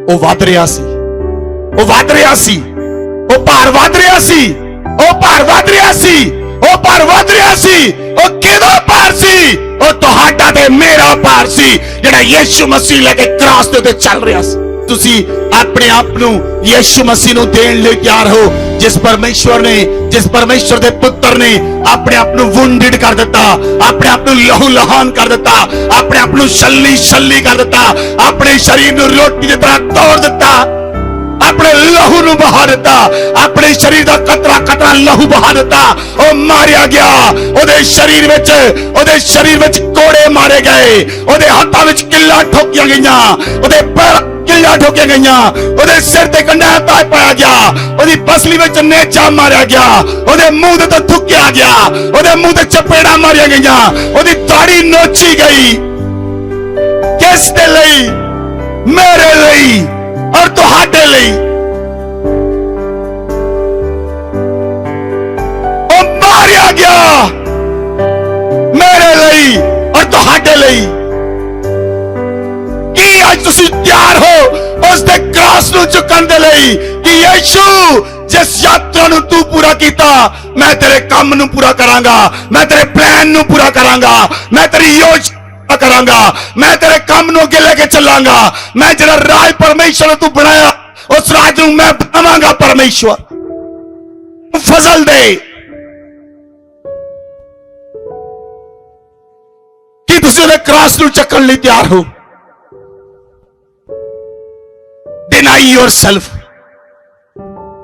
A: ਉਹ ਵੱਧ ਰਿਹਾ ਸੀ, ਉਹ ਵੱਧ ਰਿਹਾ ਸੀ, ਉਹ ਭਾਰ ਵੱਧ ਰਿਹਾ ਸੀ, ਉਹ ਭਾਰ ਵੱਧ ਰਿਹਾ ਸੀ, ਉਹ ਭਾਰ ਵੱਧ ਰਿਹਾ ਸੀ। ਉਹ ਕਿਹਦਾ ਭਾਰ ਸੀ? ਉਹ ਤੁਹਾਡਾ ਤੇ ਮੇਰਾ ਭਾਰ ਸੀ, ਜਿਹੜਾ ਯਿਸੂ ਮਸੀਹ ਲੈ ਕੇ ਕ੍ਰਾਸ ਦੇ ਉੱਤੇ ਚੱਲ ਰਿਹਾ ਸੀ। ਤੁਸੀਂ ਆਪਣੇ ਆਪ ਨੂੰ ਯਿਸੂ ਮਸੀਹ ਨੂੰ ਦੇਣ ਲਈ ਤਿਆਰ ਹੋ, ਜਿਸ ਪਰਮੇਸ਼ਵਰ ਨੇ, ਜਿਸ ਪਰਮੇਸ਼ਵਰ ਦੇ ਪੁੱਤਰ ਨੇ ਆਪਣੇ ਆਪ ਨੂੰ ਵੁੰਡਡ ਕਰ ਦਿੱਤਾ, ਆਪਣੇ ਆਪ ਨੂੰ ਲਹੂ ਲਹਾਨ ਕਰ ਦਿੱਤਾ, ਆਪਣੇ ਆਪ ਨੂੰ ਛੱਲੀ ਛੱਲੀ ਕਰ ਦਿੱਤਾ, ਆਪਣੇ ਸਰੀਰ ਨੂੰ ਰੋਟੀ ਦੀ ਤਰ੍ਹਾਂ ਤੋੜ ਦਿੱਤਾ, ਆਪਣੇ ਲਹੂ ਨੂੰ ਬਹਾ ਦਿੱਤਾ, ਆਪਣੇ ਸਰੀਰ ਦਾ ਕਤਰਾ ਕਤਰਾ ਲਹੂ ਬਹਾ ਦਿੱਤਾ। ਉਹ ਮਾਰਿਆ ਗਿਆ, ਉਹਦੇ ਸਰੀਰ ਵਿੱਚ ਕੋੜੇ ਮਾਰੇ ਗਏ, ਉਹਦੇ ਹੱਥਾਂ ਵਿੱਚ ਕਿੱਲਾਂ ਠੋਕੀਆਂ ਗਈਆਂ, ਉਹਦੇ ਪੈਰ ਕਿੱਲਾਂ ਠੋਕੀਆਂ ਗਈਆਂ, ਉਹਦੇ ਸਿਰ ਤੇ ਕੰਡਾ ਪਾਇਆ ਗਿਆ, ਉਹਦੀ ਪਸਲੀ ਵਿੱਚ ਨੇਚਾ ਮਾਰਿਆ ਗਿਆ, ਉਹਦੇ ਮੂੰਹ ਤੇ ਥੁੱਕਿਆ ਗਿਆ, ਉਹਦੇ ਮੂੰਹ ਤੇ ਚਪੇੜਾਂ ਮਾਰੀਆਂ ਗਈਆਂ, ਉਹਦੀ ਦਾੜੀ ਨੋਚੀ ਗਈ। ਕਿਸ ਦੇ ਲਈ? ਮੇਰੇ ਲਈ ਔਰ ਤੁਹਾਡੇ ਲਈ। ਉਹ ਮਾਰਿਆ ਗਿਆ ਮੇਰੇ ਲਈ ਔਰ ਤੁਹਾਡੇ ਲਈ। ਕੀ ਅੱਜ ਤੁਸੀਂ ਤਿਆਰ ਹੋ ਉਸ ਦੇ ਕ੍ਰਾਸ ਨੂੰ ਚੁੱਕਣ ਦੇ ਲਈ ਕਿ ਯਿਸੂ ਜਿਸ ਯਾਤਰਾ ਨੂੰ ਤੂੰ ਪੂਰਾ ਕੀਤਾ, ਮੈਂ ਤੇਰੇ ਕੰਮ ਨੂੰ ਪੂਰਾ ਕਰਾਂਗਾ, ਮੈਂ ਤੇਰੇ ਪਲਾਨ ਨੂੰ ਪੂਰਾ ਕਰਾਂਗਾ, ਮੈਂ ਤੇਰੀ ਯੋਜਨਾ ਕਰਾਂਗਾ, ਮੈਂ ਤੇਰੇ ਕੰਮ ਨੂੰ ਅੱਗੇ ਲੈ ਕੇ ਚੱਲਾਂਗਾ। ਮੈਂ ਜਿਹੜਾ ਰਾਜ ਪਰਮੇਸ਼ਵਰ ਤੂੰ ਬਣਾਇਆ, ਉਸ ਰਾਜ ਨੂੰ ਮੈਂ ਬਣਾਵਾਂਗਾ। ਪਰਮੇਸ਼ਵਰ ਫਜ਼ਲ ਦੇ ਕਿ ਤੁਸੀਂ ਉਹਦੇ ਕ੍ਰਾਸ ਨੂੰ ਚੱਕਣ ਲਈ ਤਿਆਰ ਹੋ। Deny yourself,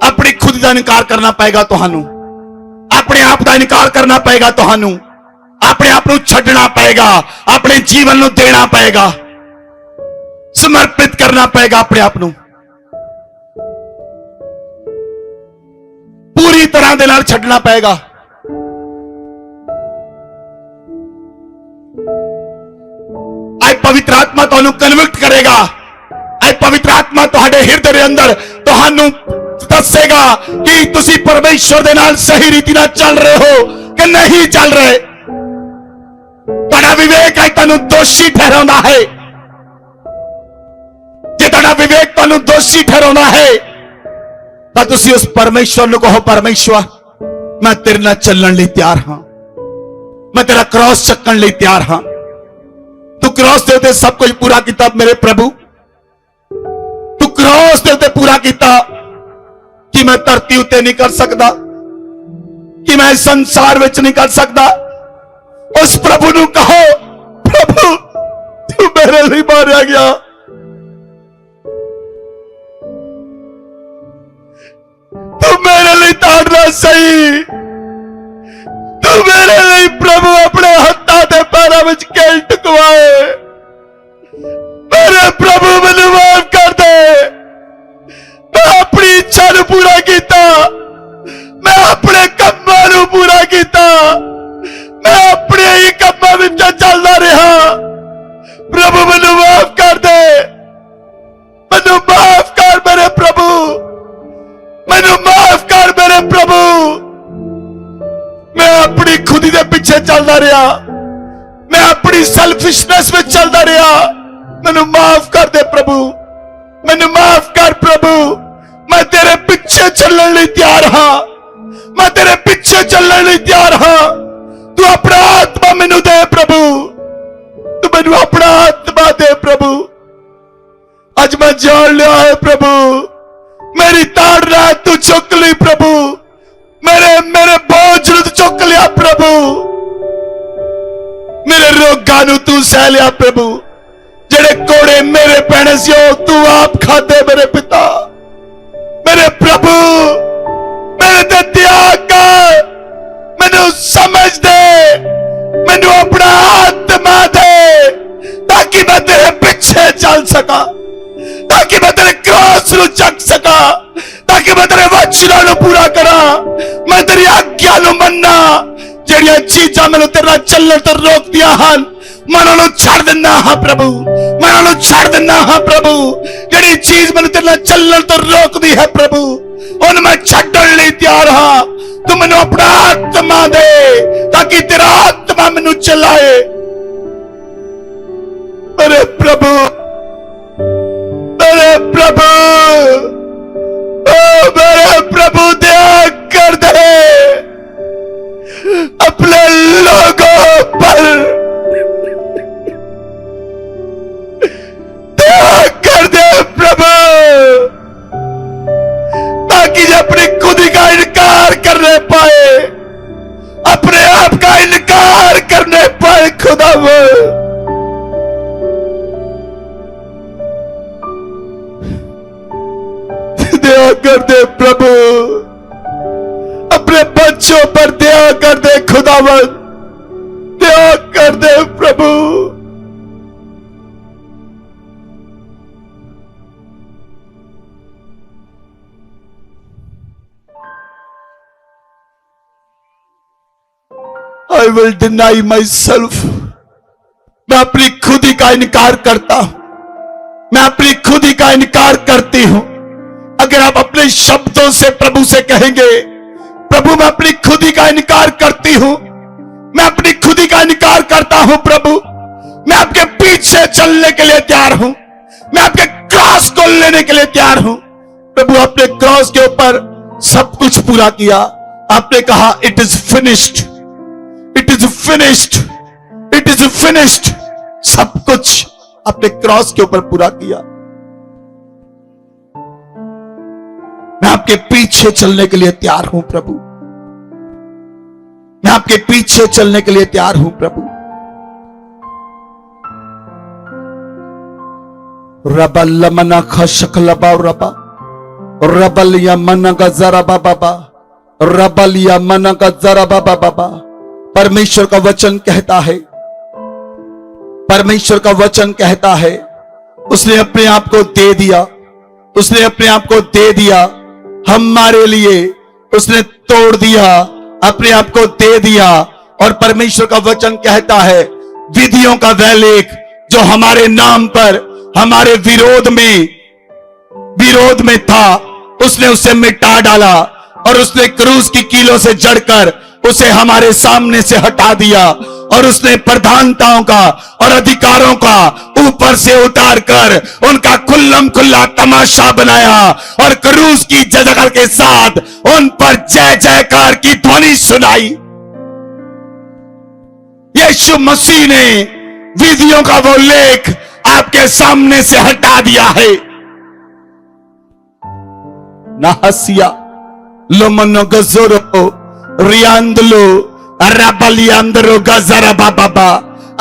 A: ਆਪਣੀ ਖੁਦ ਦਾ ਇਨਕਾਰ ਕਰਨਾ ਪਏਗਾ ਤੁਹਾਨੂੰ, ਆਪਣੇ ਆਪ ਦਾ ਇਨਕਾਰ ਕਰਨਾ ਪਏਗਾ ਤੁਹਾਨੂੰ, ਆਪਣੇ ਆਪ ਨੂੰ ਛੱਡਣਾ ਪਏਗਾ, ਆਪਣੇ ਜੀਵਨ ਨੂੰ ਦੇਣਾ ਪਏਗਾ, ਸਮਰਪਿਤ ਕਰਨਾ ਪਏਗਾ ਆਪਣੇ ਆਪ ਨੂੰ, ਪੂਰੀ ਤਰ੍ਹਾਂ ਦੇ ਨਾਲ ਛੱਡਣਾ ਪਏਗਾ। ਅੱਜ ਪਵਿੱਤਰ ਆਤਮਾ ਤੁਹਾਨੂੰ ਕਨਵਿਕਟ ਕਰੇਗਾ। ਅੱਜ ਪਵਿੱਤਰ ਆਤਮਾ ਤੁਹਾਡੇ ਹਿਰਦੇ ਦੇ ਅੰਦਰ ਤੁਹਾਨੂੰ ਦੱਸੇਗਾ ਕਿ ਤੁਸੀਂ ਪਰਮੇਸ਼ਵਰ ਦੇ ਨਾਲ ਸਹੀ ਰੀਤੀ ਨਾਲ ਚੱਲ ਰਹੇ ਹੋ ਕਿ ਨਹੀਂ ਚੱਲ ਰਹੇ। ਤੁਹਾਡਾ ਵਿਵੇਕ ਅੱਜ ਤੁਹਾਨੂੰ ਦੋਸ਼ੀ ਠਹਿਰਾਉਂਦਾ ਹੈ। ਜੇ ਤੁਹਾਡਾ ਵਿਵੇਕ ਤੁਹਾਨੂੰ ਦੋਸ਼ੀ ਠਹਿਰਾਉਂਦਾ ਹੈ ਤਾਂ ਤੁਸੀਂ ਉਸ ਪਰਮੇਸ਼ਵਰ ਨੂੰ ਕਹੋ, ਪਰਮੇਸ਼ਵਰ ਮੈਂ ਤੇਰੇ ਨਾਲ ਚੱਲਣ ਲਈ ਤਿਆਰ ਹਾਂ, ਮੈਂ ਤੇਰਾ ਕ੍ਰਾਸ ਚੱਕਣ ਲਈ ਤਿਆਰ ਹਾਂ। ਤੂੰ ਕ੍ਰਾਸ ਦੇ ਉੱਤੇ ਸਭ ਕੁਝ ਪੂਰਾ ਕੀਤਾ ਮੇਰੇ ਪ੍ਰਭੂ, ਤੂੰ ਕ੍ਰਾਸ ਦੇ ਉੱਤੇ ਪੂਰਾ ਕੀਤਾ ਕਿ ਮੈਂ ਧਰਤੀ ਉੱਤੇ ਨਹੀਂ ਕਰ ਸਕਦਾ, ਕਿ ਮੈਂ ਸੰਸਾਰ ਵਿੱਚ ਨਹੀਂ ਕਰ ਸਕਦਾ। उस प्रभु ਨੂੰ कहो, प्रभु तू मेरे लिए मारा गया, तू मेरे लिए ताड़ना सही, तू मेरे लिए प्रभु अपने हत्था ते पैरों में कैल टुकवाए। मेरे प्रभु मैनू माफ कर दे, मैं अपनी इच्छा ਨੂੰ पूरा किया, मैं अपने ਕੰਮਾਂ ਨੂੰ पूरा किया, मैं अपने ही ਕੰਮਾਂ ਵਿੱਚ ਚੱਲਦਾ ਰਿਹਾ। प्रभु ਮੈਨੂੰ माफ कर दे, ਮੈਨੂੰ माफ कर मेरे प्रभु, ਮੈਨੂੰ माफ कर मेरे प्रभु। मैं अपनी खुदी के पीछे चलता रहा, मैं अपनी सेल्फिशनेस में चलता रहा। मैनू माफ कर दे प्रभु, मैनू माफ कर प्रभु। मैं तेरे पीछे चलने लिए तैयार हाँ, मैं तेरे पीछे चलने लिए तैयार हाँ। तू अपना आत्मा मैनू दे प्रभु, तू मैनू अपना आत्मा दे प्रभु। अज मैं जान लिया है प्रभु, मेरी ताड़ रात तू चुक ली प्रभु, मेरे मेरे बोझ तू चुक लिया प्रभु, मेरे रोगां नू तू सह लिया प्रभु। जेड़े कोड़े मेरे पैने से तू आप खाते मेरे पिता। मेरे प्रभु मेरे ते त्याग कर, मैनू समझ दे, मैनू अपना आत्मा दे, ताकि मैं तेरे पीछे चल सका, ताकि मैं तेरे क्रॉस नू चक सका, ताकि मैं तेरे वचनां नू पूरा करा, मैं तेरी आज्ञा नू मन्ना। जेड़ियां चीजां मैनू तेरे नाल चलण तो रोकदियां हन, मैं उन्होंने छड़ देना हाँ प्रभु, मैं उन्होंने छड़ देना हाँ प्रभु। जेड़ी चीज मैंने तेरे चलने तो रोक दी है प्रभु, उन मैं छड़न लिए तैयार हाँ। तू मैनू अपना आत्मा दे, ताकि तेरा आत्मा मैनू चलाए। मेरे प्रभु, मेरे प्रभु, ओ मेरे प्रभु दया कर दे अपने लोगों पर, कर दे प्रभु, ताकि जो अपनी खुदी का इनकार करने पाए, अपने आप का इनकार करने पाए। खुदा वो दया कर दे प्रभु, अपने बच्चों पर दया कर दे खुदावन, दया कर दे प्रभु। I will deny myself, मैं अपनी खुदी का इनकार करता हूं, मैं अपनी खुदी का इनकार करती हूं। अगर आप अपने शब्दों से प्रभु से कहेंगे, प्रभु मैं अपनी खुदी का इनकार करती हूं, मैं अपनी खुदी का इनकार करता हूं प्रभु, मैं आपके पीछे चलने के लिए तैयार हूं, मैं आपके क्रॉस को लेने के लिए तैयार हूं। प्रभु अपने क्रॉस के ऊपर सब कुछ पूरा किया। आपने कहा it is finished, it is finished, it is finished. सब कुछ अपने क्रॉस के ऊपर पूरा किया। मैं आपके पीछे चलने के लिए तैयार हूं प्रभु, मैं आपके पीछे चलने के लिए तैयार हूं प्रभु। रबल मना खशकलबा रबा, रबल या मना गजरा बाबा, रबल या मना गजरा बाबा। परमेश्वर का वचन कहता है, परमेश्वर का वचन कहता है, उसने अपने आप को दे दिया, उसने अपने आप को दे दिया हमारे लिए, उसने तोड़ दिया, अपने आप को दे दिया। और परमेश्वर का वचन कहता है, विधियों का वह लेख जो हमारे नाम पर हमारे विरोध में था, उसने उसे मिटा डाला और उसने क्रूस की कीलों से जड़कर उसे हमारे सामने से हटा दिया। और उसने प्रधानताओं का और अधिकारों का ऊपर से उतार कर उनका खुल्लम खुल्ला तमाशा बनाया और क्रूस की जगह के साथ उन पर जय जयकार की ध्वनि सुनाई। यीशु मसीह ने विधियों का वो लेख आपके सामने से हटा दिया है। नाहसिया लोमनो गजोरो रियांदलो रबलियांदरो गजरा बाबा।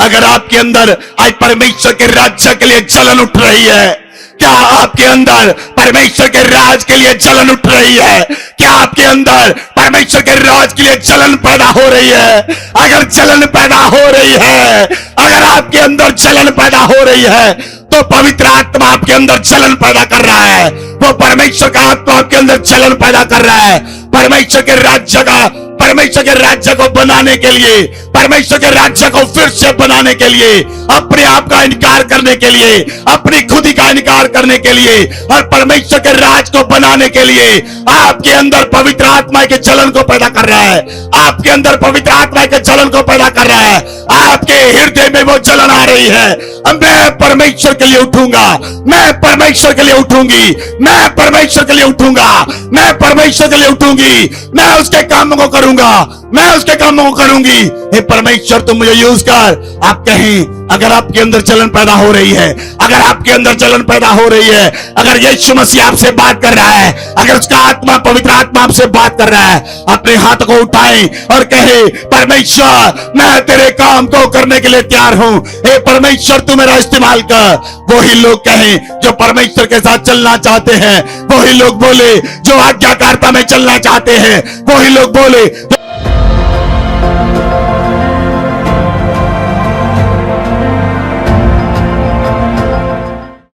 A: अगर आपके अंदर आज परमेश्वर के राज्य के लिए जलन उठ रही है, क्या आपके अंदर परमेश्वर के राज के लिए जलन उठ रही है? क्या आपके अंदर परमेश्वर के राज के लिए जलन पैदा हो रही है? अगर जलन पैदा हो रही है, अगर आपके अंदर जलन पैदा हो रही है, तो पवित्र आत्मा आपके अंदर जलन पैदा कर रहा है। वो परमेश्वर का आत्मा आपके अंदर जलन पैदा कर रहा है। परमेश्वर के राज्य को बनाने के लिए, परमेश्वर के राज्य को फिर से बनाने के लिए, अपने आप का इनकार करने के लिए, अपनी खुदी का इनकार करने के लिए और परमेश्वर के राज को बनाने के लिए आपके अंदर पवित्र आत्मा के जलन को पैदा कर रहा है। आपके अंदर पवित्र आत्मा के जलन को पैदा कर रहा है। आपके हृदय में वो जलन आ रही है। मैं परमेश्वर के लिए उठूंगा, मैं परमेश्वर के लिए उठूंगी, मैं परमेश्वर के लिए उठूंगा, मैं परमेश्वर के लिए उठूंगी, मैं उसके कामों को करूंगा, मैं उसके कामों को करूंगी। हे परमेश्वर तुम मुझे यूज कर। आप कहें अगर आपके अंदर जलन पैदा हो रही है, अगर आपके अंदर जलन पैदा हो रही है, अगर यीशु मसीह आपसे बात कर रहा है, अगर उसका आत्मा पवित्र आत्मा आपसे बात कर रहा है, अपने हाथ को उठाएं और कहे परमेश्वर मैं तेरे काम को करने के लिए तैयार हूं। हे परमेश्वर तू मेरा इस्तेमाल कर। वही लोग कहें जो परमेश्वर के साथ चलना चाहते हैं, वही लोग बोले जो आज्ञाकारिता में चलना चाहते हैं, वही लोग बोले